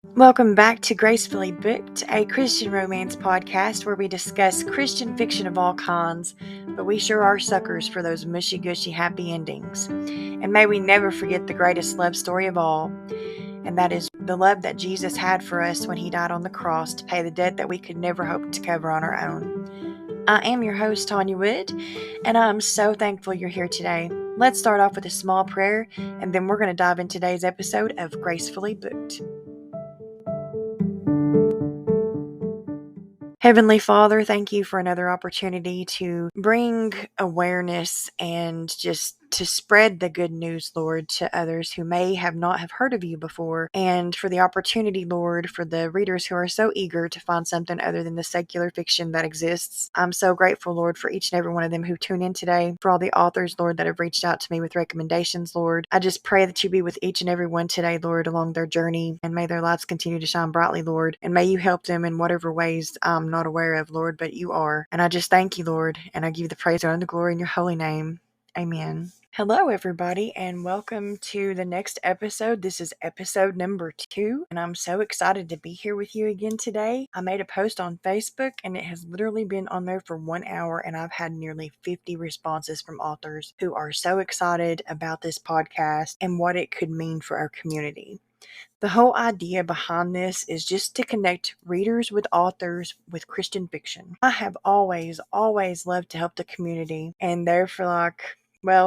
Welcome back to Gracefully Booked, a Christian romance podcast where we discuss Christian fiction of all kinds, but we sure are suckers for those mushy-gushy happy endings. And may we never forget the greatest love story of all, and that is the love that Jesus had for us when he died on the cross to pay the debt that we could never hope to cover on our own. I am your host, Tanya Wood, and I'm so thankful you're here today. Let's start off with a small prayer, and then we're going to dive into today's episode of Gracefully Booked. Heavenly Father, thank you for another opportunity to bring awareness and just to spread the good news, Lord, to others who may have not have heard of you before, and for the opportunity, Lord, for the readers who are so eager to find something other than the secular fiction that exists. I'm so grateful, Lord, for each and every one of them who tune in today, for all the authors, Lord, that have reached out to me with recommendations, Lord. I just pray that you be with each and every one today, Lord, along their journey, and may their lights continue to shine brightly, Lord, and may you help them in whatever ways I'm not aware of, Lord, but you are. And I just thank you, Lord, and I give you the praise, honor, and the glory in your holy name. Amen. Hello, everybody, and welcome to the next episode. This is episode number 2, and I'm so excited to be here with you again today. I made a post on Facebook, and it has literally been on there for 1 hour, and I've had nearly 50 responses from authors who are so excited about this podcast and what it could mean for our community. The whole idea behind this is just to connect readers with authors with Christian fiction. I have always loved to help the community, and therefore,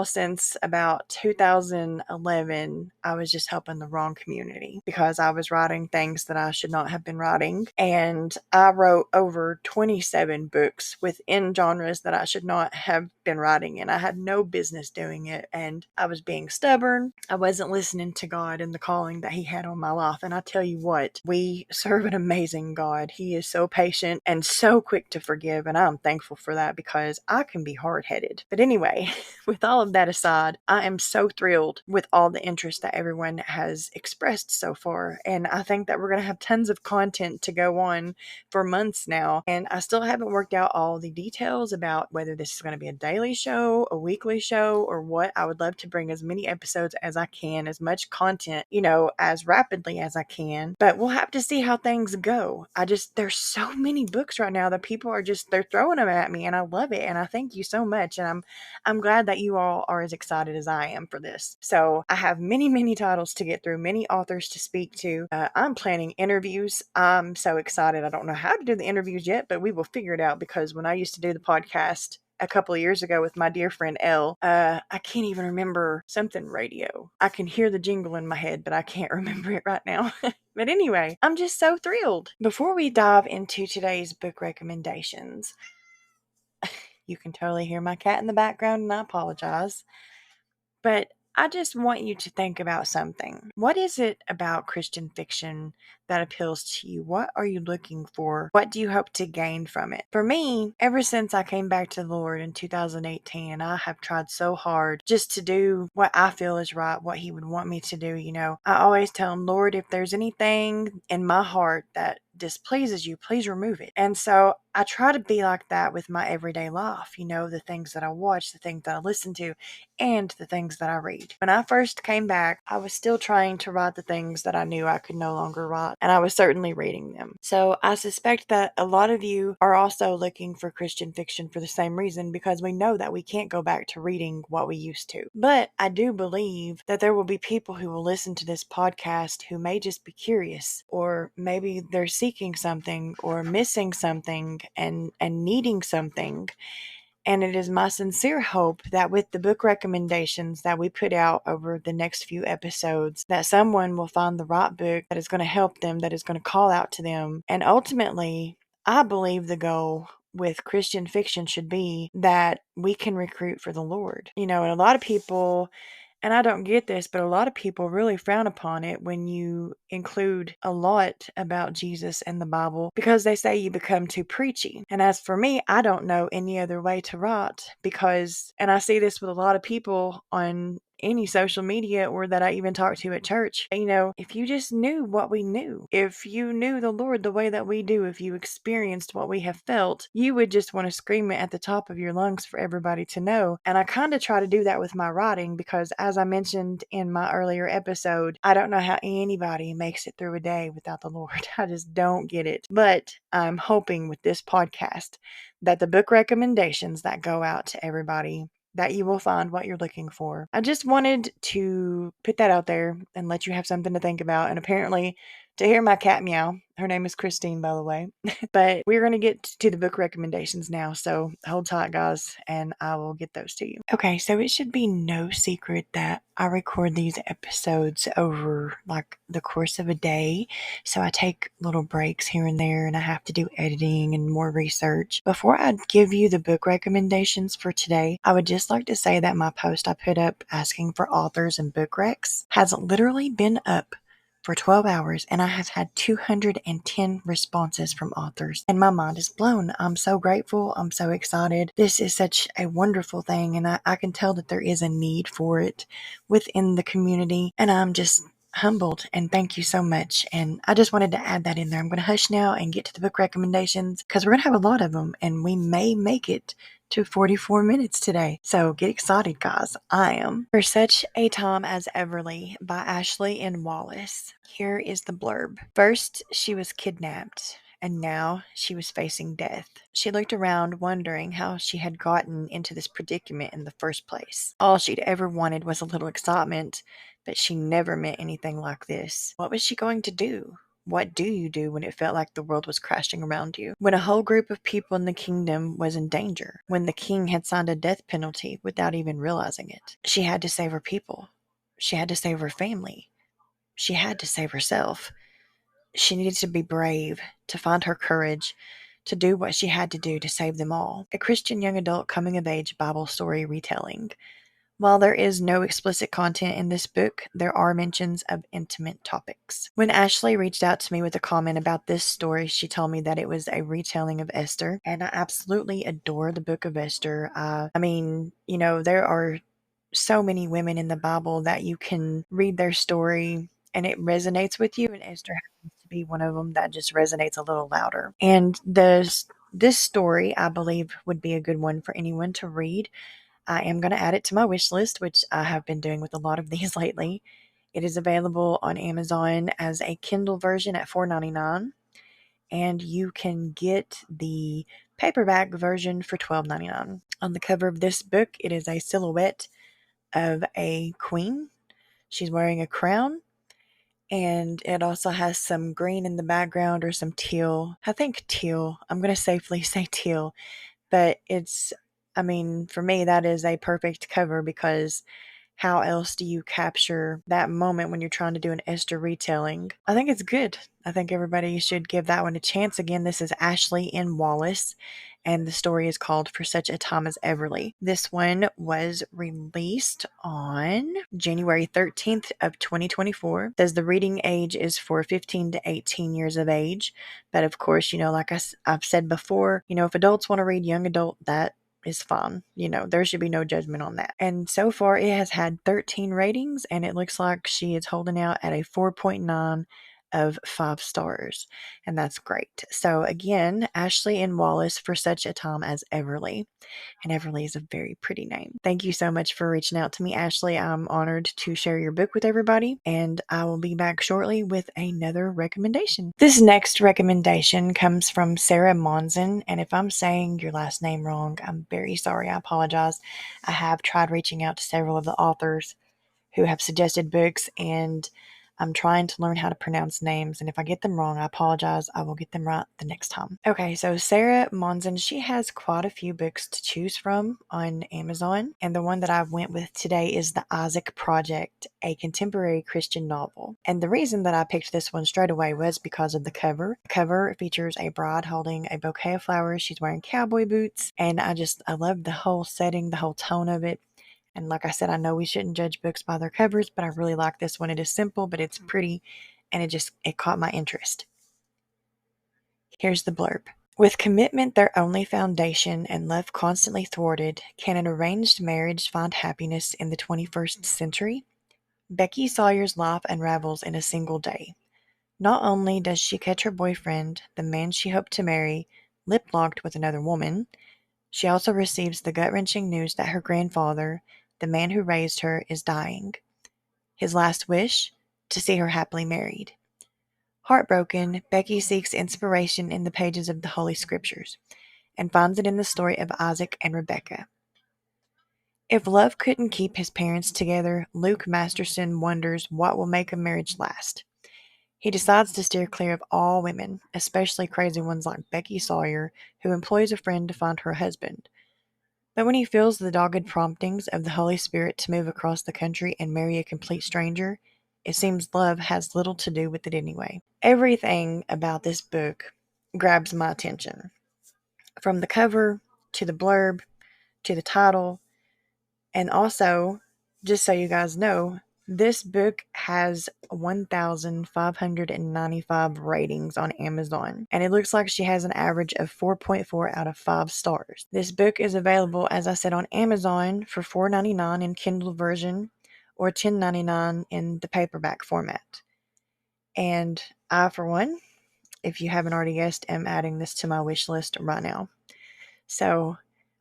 since about 2011, I was just helping the wrong community because I was writing things that I should not have been writing. And I wrote over 27 books within genres that I should not have been writing in. I had no business doing it, and I was being stubborn. I wasn't listening to God and the calling that he had on my life. And I tell you what, we serve an amazing God. He is so patient and so quick to forgive, and I'm thankful for that because I can be hard-headed. But anyway, with all of that aside, I am so thrilled with all the interest that everyone has expressed so far, and I think that we're going to have tons of content to go on for months now, and I still haven't worked out all the details about whether this is going to be a daily show, a weekly show, or what. I would love to bring as many episodes as I can, as much content, as rapidly as I can, but we'll have to see how things go. There's so many books right now that people are they're throwing them at me, and I love it, and I thank you so much, and I'm glad that you all are as excited as I am for this. So I have many titles to get through, many authors to speak to. I'm planning interviews. I'm so excited. I don't know how to do the interviews yet, but we will figure it out because when I used to do the podcast a couple of years ago with my dear friend Elle, I can't even remember something radio. I can hear the jingle in my head, but I can't remember it right now. But anyway, I'm just so thrilled. Before we dive into today's book recommendations, you can totally hear my cat in the background, and I apologize. But I just want you to think about something. What is it about Christian fiction that appeals to you? What are you looking for? What do you hope to gain from it? For me, ever since I came back to the Lord in 2018, I have tried so hard just to do what I feel is right, what he would want me to do. I always tell him, Lord, if there's anything in my heart that displeases you, please remove it. And so I try to be like that with my everyday life, the things that I watch, the things that I listen to, and the things that I read. When I first came back, I was still trying to write the things that I knew I could no longer write, and I was certainly reading them. So I suspect that a lot of you are also looking for Christian fiction for the same reason, because we know that we can't go back to reading what we used to. But I do believe that there will be people who will listen to this podcast who may just be curious, or maybe they're seeking something or missing something and needing something. And it is my sincere hope that with the book recommendations that we put out over the next few episodes, that someone will find the right book that is going to help them, that is going to call out to them. And ultimately, I believe the goal with Christian fiction should be that we can recruit for the Lord. And a lot of people, and I don't get this, but a lot of people really frown upon it when you include a lot about Jesus and the Bible because they say you become too preachy. And as for me, I don't know any other way to write because, and I see this with a lot of people on any social media or that I even talk to at church. If you just knew what we knew, if you knew the Lord the way that we do, if you experienced what we have felt, you would just want to scream it at the top of your lungs for everybody to know. And I kind of try to do that with my writing because, as I mentioned in my earlier episode, I don't know how anybody makes it through a day without the Lord. I just don't get it. But I'm hoping with this podcast that the book recommendations that go out to everybody, that you will find what you're looking for. I just wanted to put that out there and let you have something to think about. And apparently, to hear my cat meow, her name is Christine, by the way. But we're going to get to the book recommendations now. So hold tight, guys, and I will get those to you. Okay, so it should be no secret that I record these episodes over like the course of a day. So I take little breaks here and there, and I have to do editing and more research. Before I give you the book recommendations for today, I would just like to say that my post I put up asking for authors and book recs has literally been up for 12 hours, and I have had 210 responses from authors, and my mind is blown. I'm so grateful. I'm so excited. This is such a wonderful thing, and I can tell that there is a need for it within the community, and I'm just humbled, and thank you so much. And I just wanted to add that in there. I'm going to hush now and get to the book recommendations because we're going to have a lot of them, and we may make it to 44 minutes today. So get excited, guys. I am. For Such a Time as Everly by Ashley N. Wallace. Here is the blurb. First, she was kidnapped, and now she was facing death. She looked around, wondering how she had gotten into this predicament in the first place. All she'd ever wanted was a little excitement, but she never meant anything like this. What was she going to do? What do you do when it felt like the world was crashing around you? When a whole group of people in the kingdom was in danger? When the king had signed a death penalty without even realizing it? She had to save her people. She had to save her family. She had to save herself. She needed to be brave, to find her courage, to do what she had to do to save them all. A Christian young adult coming-of-age Bible story retelling. While there is no explicit content in this book, there are mentions of intimate topics. When Ashley reached out to me with a comment about this story, she told me that it was a retelling of Esther, and I absolutely adore the book of Esther. There are so many women in the Bible that you can read their story and it resonates with you, and Esther happens to be one of them that just resonates a little louder. And this story, I believe, would be a good one for anyone to read. I am going to add it to my wish list, which I have been doing with a lot of these lately. It is available on Amazon as a Kindle version at $4.99, and you can get the paperback version for $12.99. On the cover of this book, it is a silhouette of a queen. She's wearing a crown, and it also has some green in the background or some teal. I think teal. I'm going to safely say teal. But for me, that is a perfect cover because how else do you capture that moment when you're trying to do an Esther retelling? I think it's good. I think everybody should give that one a chance. Again, this is Ashley N. Wallace, and the story is called For Such a Time as Everly. This one was released on January 13th of 2024. It says the reading age is for 15 to 18 years of age. But of course, like I've said before, if adults want to read young adult, that is fine. There should be no judgment on that. And so far, it has had 13 ratings, and it looks like she is holding out at a 4.9 of 5 stars, and that's great. So again, Ashley N. Wallace, For Such a Time as Everly. And Everly is a very pretty name. Thank you so much for reaching out to me, Ashley. I'm honored to share your book with everybody, and I will be back shortly with another recommendation. This next recommendation comes from Sarah Monson, and if I'm saying your last name wrong, I'm very sorry. I apologize. I have tried reaching out to several of the authors who have suggested books, and I'm trying to learn how to pronounce names, and if I get them wrong, I apologize. I will get them right the next time. Okay, so Sarah Monson, she has quite a few books to choose from on Amazon, and the one that I went with today is The Isaac Project, a contemporary Christian novel. And the reason that I picked this one straight away was because of the cover. The cover features a bride holding a bouquet of flowers. She's wearing cowboy boots, and I love the whole setting, the whole tone of it. And like I said, I know we shouldn't judge books by their covers, but I really like this one. It is simple, but it's pretty, and it caught my interest. Here's the blurb. With commitment their only foundation and love constantly thwarted, can an arranged marriage find happiness in the 21st century? Becky Sawyer's life unravels in a single day. Not only does she catch her boyfriend, the man she hoped to marry, lip-locked with another woman, she also receives the gut-wrenching news that her grandfather, the man who raised her, is dying. His last wish? To see her happily married. Heartbroken, Becky seeks inspiration in the pages of the Holy Scriptures and finds it in the story of Isaac and Rebekah. If love couldn't keep his parents together, Luke Masterson wonders what will make a marriage last. He decides to steer clear of all women, especially crazy ones like Becky Sawyer, who employs a friend to find her husband. But when he feels the dogged promptings of the Holy Spirit to move across the country and marry a complete stranger, it seems love has little to do with it anyway. Everything about this book grabs my attention. From the cover, to the blurb, to the title, and also, just so you guys know, this book has 1,595 ratings on Amazon, and it looks like she has an average of 4.4 out of 5 stars. This book is available, as I said, on Amazon for $4.99 in Kindle version or $10.99 in the paperback format. And I, for one, if you haven't already guessed, am adding this to my wish list right now. So,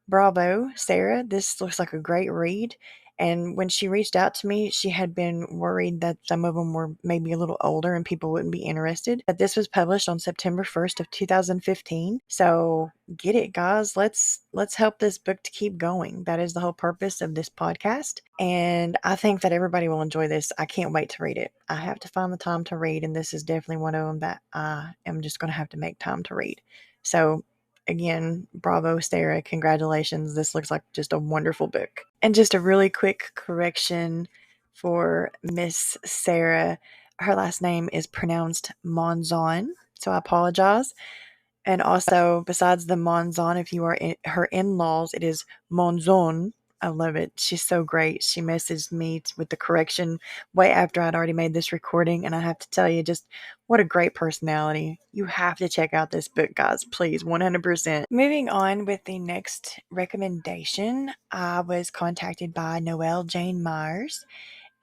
bravo, Sarah. This looks like a great read. And when she reached out to me, she had been worried that some of them were maybe a little older and people wouldn't be interested. But this was published on September 1st of 2015. So get it, guys. Let's help this book to keep going. That is the whole purpose of this podcast. And I think that everybody will enjoy this. I can't wait to read it. I have to find the time to read, and this is definitely one of them that I am just going to have to make time to read. So again, bravo, Sarah. Congratulations. This looks like just a wonderful book. And just a really quick correction for Miss Sarah. Her last name is pronounced Monzon, so I apologize. And also, besides the Monzon, if you are her in-laws, it is Monzon. I love it. She's so great. She messaged me with the correction way after I'd already made this recording, and I have to tell you, just what a great personality. You have to check out this book, guys. Please, 100%. Moving on with the next recommendation, I was contacted by Noelle Jane Myers,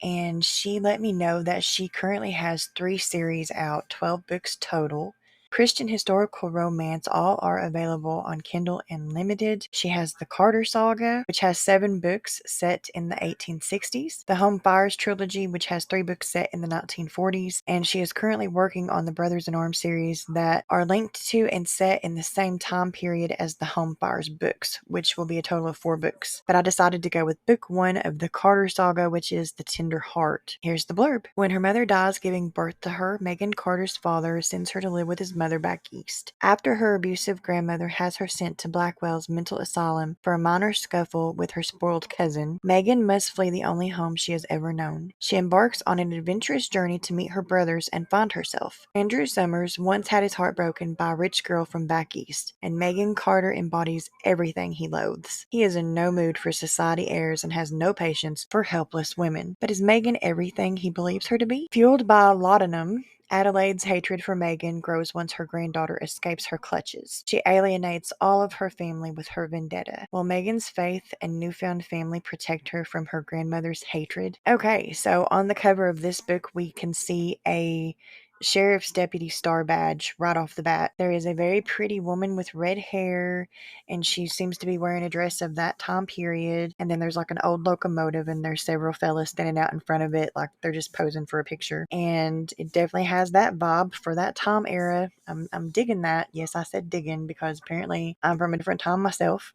and she let me know that she currently has 3 series out, 12 books total. Christian historical romance, all are available on Kindle Unlimited. She has the Carter Saga, which has 7 books set in the 1860s, the Home Fires trilogy, which has 3 books set in the 1940s, and she is currently working on the Brothers in Arms series that are linked to and set in the same time period as the Home Fires books, which will be a total of 4 books. But I decided to go with book 1 of the Carter Saga, which is The Tender Heart. Here's the blurb. When her mother dies giving birth to her, Megan Carter's father sends her to live with his mother back east. After her abusive grandmother has her sent to Blackwell's mental asylum for a minor scuffle with her spoiled cousin, Megan must flee the only home she has ever known. She embarks on an adventurous journey to meet her brothers and find herself. Andrew Summers once had his heart broken by a rich girl from back east, and Megan Carter embodies everything he loathes. He is in no mood for society airs and has no patience for helpless women. But is Megan everything he believes her to be? Fueled by laudanum, Adelaide's hatred for Megan grows once her granddaughter escapes her clutches. She alienates all of her family with her vendetta. Will Megan's faith and newfound family protect her from her grandmother's hatred? Okay, so on the cover of this book, we can see a sheriff's deputy star badge right off the bat. There is a very pretty woman with red hair, and she seems to be wearing a dress of that time period. And then there's like an old locomotive, and there's several fellas standing out in front of it like they're just posing for a picture. And it definitely has that vibe for that time era. I'm digging that. Yes, I said digging because apparently I'm from a different time myself.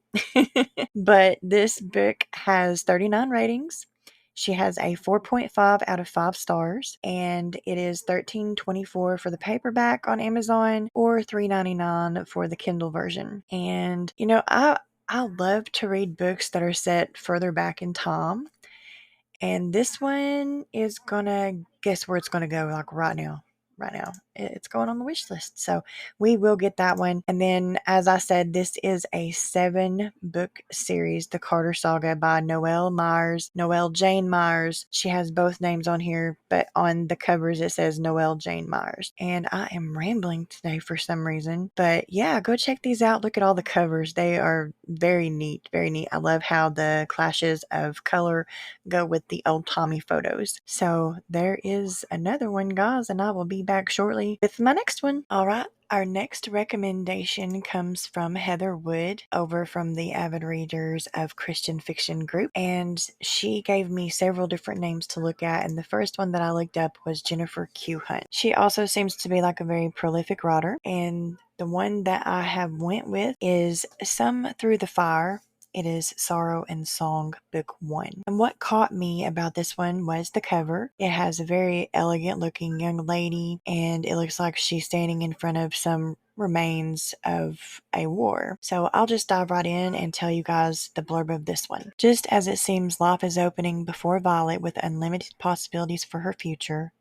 But this book has 39 ratings. She has a 4.5 out of 5 stars, and it is $13.24 for the paperback on Amazon or $3.99 for the Kindle version. And I love to read books that are set further back in time, and this one is gonna guess where it's gonna go, like right now. it's going on the wish list. So we will get that one. And then, as I said, this is a 7-book series, The Carter Saga by Noelle Jane Myers. She has both names on here, but on the covers it says Noelle Jane Myers. And I am rambling today for some reason, but yeah, go check these out. Look at all the covers. They are very neat, very neat. I love how the clashes of color go with the old Tommy photos. So there is another one, guys, and I will be back shortly with my next one. All right. Our next recommendation comes from Heather Wood over from the Avid Readers of Christian Fiction group, and she gave me several different names to look at, and the first one that I looked up was Jennifer Q. Hunt. She also seems to be like a very prolific writer, and the one that I have went with is Some Through the Fire. It is Sorrow and Song, Book 1. And what caught me about this one was the cover. It has a very elegant looking young lady, and it looks like she's standing in front of some remains of a war. So I'll just dive right in and tell you guys the blurb of this one. Just as it seems life is opening before Violet with unlimited possibilities for her future,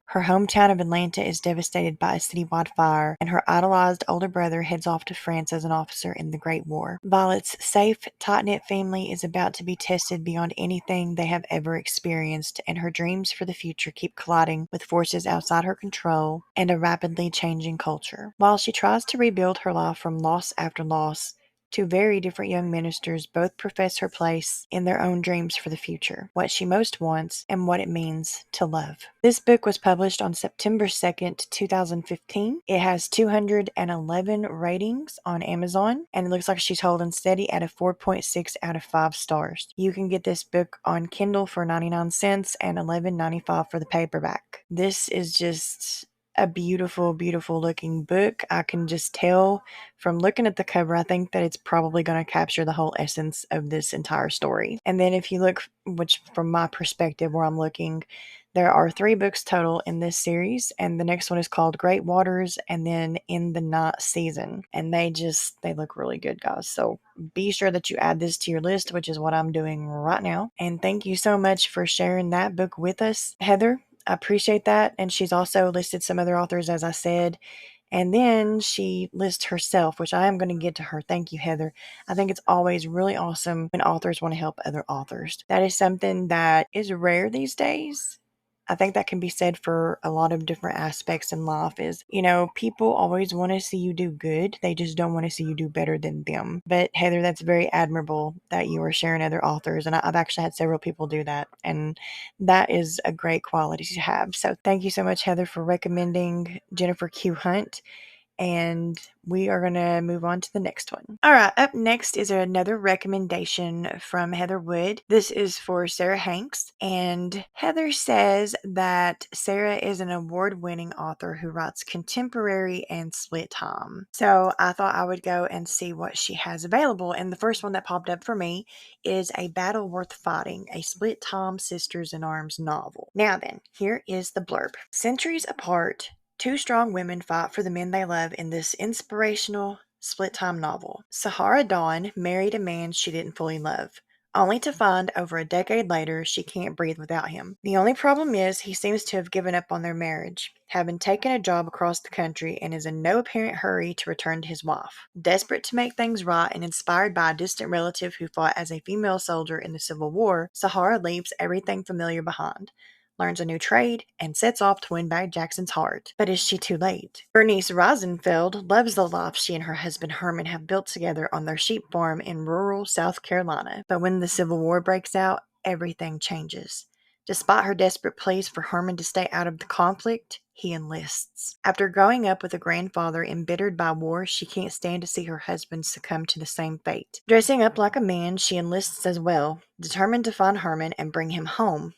her hometown of Atlanta is devastated by a citywide fire, and her idolized older brother heads off to France as an officer in the Great War. Violet's safe, tight-knit family is about to be tested beyond anything they have ever experienced, and her dreams for the future keep colliding with forces outside her control and a rapidly changing culture. While she tries to rebuild her life from loss after loss, two very different young ministers both profess her place in their own dreams for the future, what she most wants, and what it means to love. This book was published on September 2nd, 2015. It has 211 ratings on Amazon, and it looks like she's holding steady at a 4.6 out of 5 stars. You can get this book on Kindle for 99 cents and $11.95 for the paperback. This is just a beautiful, beautiful looking book. I can just tell from looking at the cover, I think that it's probably going to capture the whole essence of this entire story. And then if you look, which from my perspective where I'm looking, there are 3 books total in this series, and the next one is called Great Waters and then In the Night Season. And they look really good, guys. So be sure that you add this to your list, which is what I'm doing right now. And thank you so much for sharing that book with us, Heather. I appreciate that. And she's also listed some other authors, as I said. And then she lists herself, which I am going to get to her. Thank you, Heather. I think it's always really awesome when authors want to help other authors. That is something that is rare these days. I think that can be said for a lot of different aspects in life is, people always want to see you do good. They just don't want to see you do better than them. But Heather, that's very admirable that you are sharing other authors. And I've actually had several people do that. And that is a great quality to have. So thank you so much, Heather, for recommending Jennifer Q. Hunt. And we are going to move on to the next one. All right, up next is another recommendation from Heather Wood. This is for Sarah Hanks. And Heather says that Sarah is an award-winning author who writes contemporary and split time. So I thought I would go and see what she has available. And the first one that popped up for me is A Battle Worth Fighting, a split time Sisters in Arms novel. Now then, here is the blurb. Centuries apart, 2 strong women fight for the men they love in this inspirational split-time novel. Sahara Dawn married a man she didn't fully love, only to find over a decade later she can't breathe without him. The only problem is he seems to have given up on their marriage, having taken a job across the country and is in no apparent hurry to return to his wife. Desperate to make things right and inspired by a distant relative who fought as a female soldier in the Civil War, Sahara leaves everything familiar behind, learns a new trade, and sets off to win back Jackson's heart. But is she too late? Bernice Rosenfeld loves the life she and her husband Herman have built together on their sheep farm in rural South Carolina. But when the Civil War breaks out, everything changes. Despite her desperate pleas for Herman to stay out of the conflict, he enlists. After growing up with a grandfather embittered by war, she can't stand to see her husband succumb to the same fate. Dressing up like a man, she enlists as well, determined to find Herman and bring him home.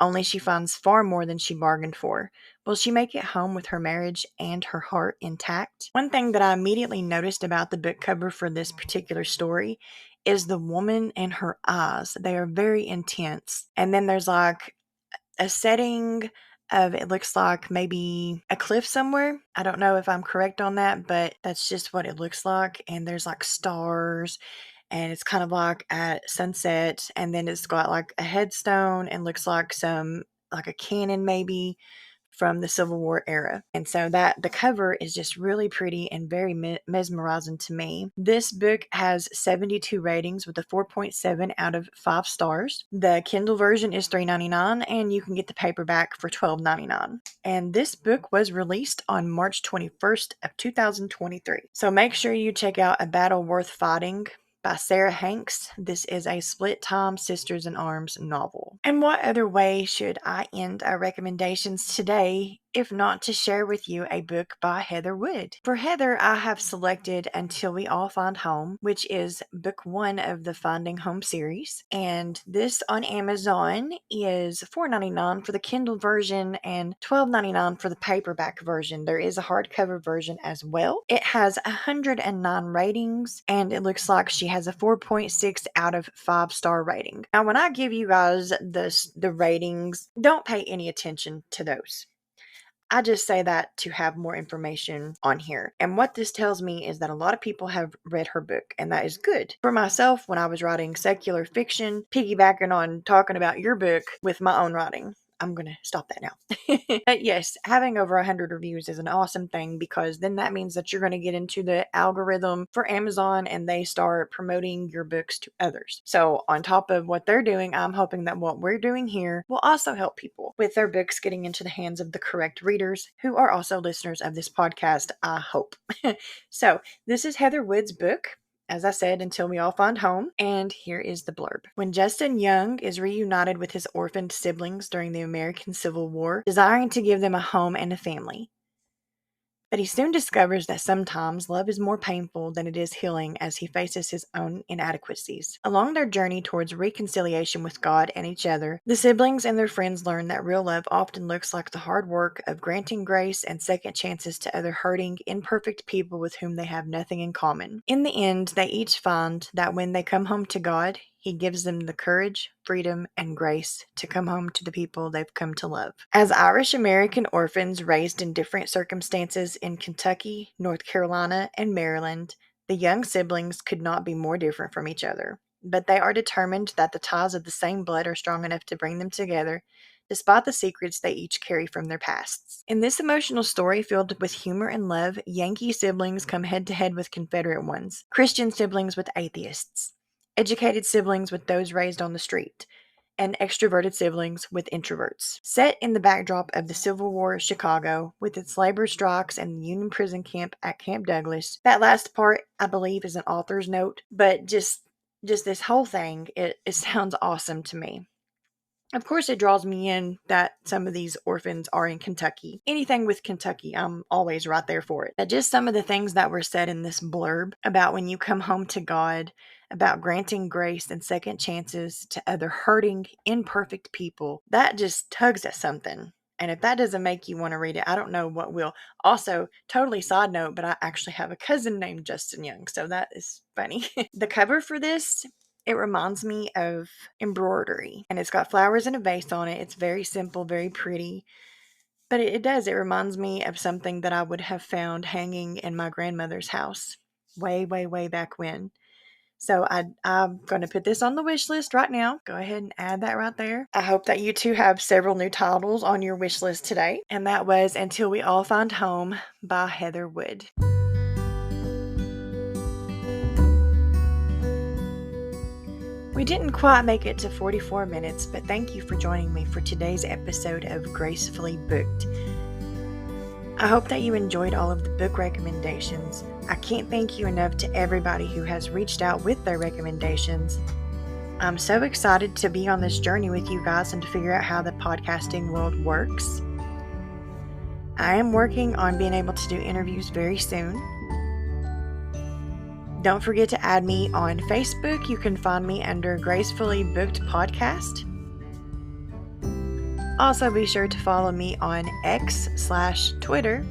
Only she finds far more than she bargained for. Will she make it home with her marriage and her heart intact? One thing that I immediately noticed about the book cover for this particular story is the woman and her eyes. They are very intense. And then there's like a setting of, it looks like maybe a cliff somewhere. I don't know if I'm correct on that, but that's just what it looks like. And there's like stars, and it's kind of like at sunset, and then it's got like a headstone and looks like a cannon maybe from the Civil War era. And so that the cover is just really pretty and very mesmerizing to me. This book has 72 ratings with a 4.7 out of 5 stars. The Kindle version is $3.99 and you can get the paperback for $12.99. And this book was released on March 21st of 2023. So make sure you check out A Battle Worth Fighting by Sarah Hanks. This is a split-time Sisters in Arms novel. And what other way should I end our recommendations today if not to share with you a book by Heather Wood? For Heather, I have selected Until We All Find Home, which is book 1 of the Finding Home series. And this on Amazon is $4.99 for the Kindle version and $12.99 for the paperback version. There is a hardcover version as well. It has 109 ratings, and it looks like she has a 4.6 out of 5 star rating. Now, when I give you guys the ratings, don't pay any attention to those. I just say that to have more information on here. And what this tells me is that a lot of people have read her book, and that is good. For myself, when I was writing secular fiction, piggybacking on talking about your book with my own writing, I'm going to stop that now. But yes, having over 100 reviews is an awesome thing, because then that means that you're going to get into the algorithm for Amazon and they start promoting your books to others. So on top of what they're doing, I'm hoping that what we're doing here will also help people with their books getting into the hands of the correct readers who are also listeners of this podcast, I hope. So this is Heather Wood's book, as I said, Until We All Find Home. And here is the blurb. When Justin Young is reunited with his orphaned siblings during the American Civil War, desiring to give them a home and a family. But he soon discovers that sometimes love is more painful than it is healing, as he faces his own inadequacies. Along their journey towards reconciliation with God and each other, the siblings and their friends learn that real love often looks like the hard work of granting grace and second chances to other hurting, imperfect people with whom they have nothing in common. In the end, they each find that when they come home to God, He gives them the courage, freedom, and grace to come home to the people they've come to love. As Irish-American orphans raised in different circumstances in Kentucky, North Carolina, and Maryland, the young siblings could not be more different from each other. But they are determined that the ties of the same blood are strong enough to bring them together, despite the secrets they each carry from their pasts. In this emotional story filled with humor and love, Yankee siblings come head-to-head with Confederate ones, Christian siblings with atheists, educated siblings with those raised on the street, and extroverted siblings with introverts. Set in the backdrop of the Civil War Chicago, with its labor strikes and the Union prison camp at Camp Douglas. That last part, I believe, is an author's note, but just this whole thing, it sounds awesome to me. Of course, it draws me in that some of these orphans are in Kentucky. Anything with Kentucky, I'm always right there for it. But just some of the things that were said in this blurb about when you come home to God, about granting grace and second chances to other hurting, imperfect people, that just tugs at something. And if that doesn't make you want to read it, I don't know what will. Also, totally side note, but I actually have a cousin named Justin Young, so that is funny. The cover for this, it reminds me of embroidery, and it's got flowers in a vase on it. It's very simple, very pretty, but it reminds me of something that I would have found hanging in my grandmother's house way, way, way back when. So I'm going to put this on the wish list right now. Go ahead and add that right there. I hope that you too have several new titles on your wish list today. And that was Until We All Find Home by Heather Wood. We didn't quite make it to 44 minutes, but thank you for joining me for today's episode of Gracefully Booked. I hope that you enjoyed all of the book recommendations. I can't thank you enough to everybody who has reached out with their recommendations. I'm so excited to be on this journey with you guys and to figure out how the podcasting world works. I am working on being able to do interviews very soon. Don't forget to add me on Facebook. You can find me under Gracefully Booked Podcast. Also, be sure to follow me on X/Twitter.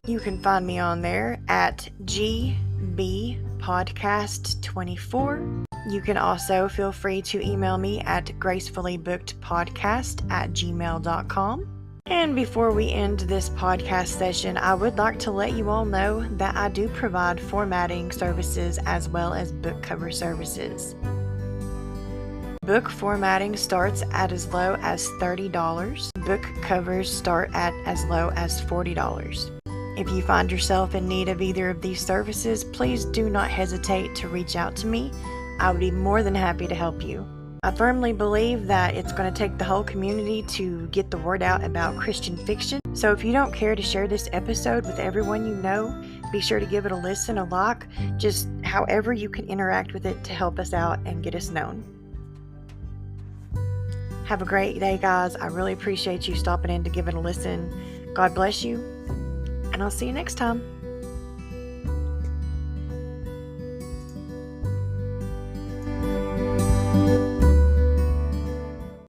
You can find me on there at GBPodcast24. You can also feel free to email me at gracefully.bookedpodcast@gmail.com. And before we end this podcast session, I would like to let you all know that I do provide formatting services as well as book cover services. Book formatting starts at as low as $30. book covers start at as low as $40. If you find yourself in need of either of these services, please do not hesitate to reach out to me. I would be more than happy to help you. I firmly believe that it's going to take the whole community to get the word out about Christian fiction. So if you don't care to share this episode with everyone you know, be sure to give it a listen, a like, just however you can interact with it to help us out and get us known. Have a great day, guys. I really appreciate you stopping in to give it a listen. God bless you, and I'll see you next time.